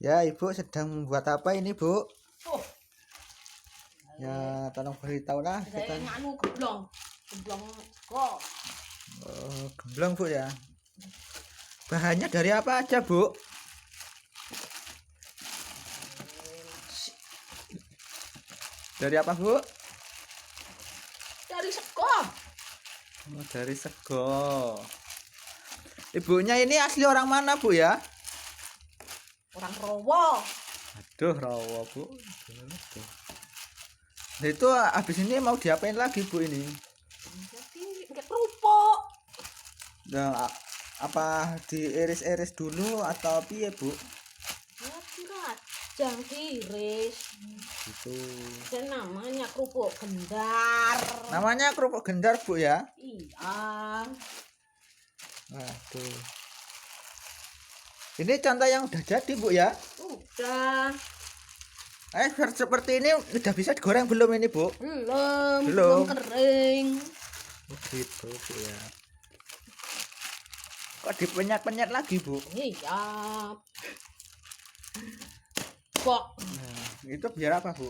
Ya, Ibu sedang membuat apa ini, Bu? Oh, Ya, tolong beritahulah saya kita. nganu geblong kok. Oh, gemblong, Bu ya. Bahannya dari apa aja, Bu? Dari apa, Bu? Dari sego. Oh, dari sego. Ibunya ini asli orang mana, Bu ya? Orang Rowo. Aduh, rawa, Bu. Aduh. Nah, itu habis ini mau diapain lagi, Bu ini? Jadi pakai kerupuk. Nah, apa diiris-iris dulu atau piye, Bu? Ya dirajang, diiris. Gitu. Dan namanya kerupuk gendar. Namanya kerupuk gendar, Bu ya? Iya. Waduh. Ini contoh yang udah jadi, Bu ya? Udah. Seperti ini udah bisa digoreng belum ini, Bu? Belum kering. Oh, gitu, Bu ya. Kok dipenyet-penyet lagi, Bu? Iya. Kok Nah, itu biar apa, Bu?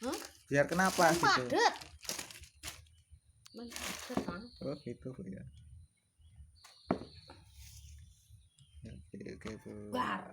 Hah? Biar kenapa gitu? padet. Padet kan? Oh, gitu, Bu ya. Oke, Bu. Bar.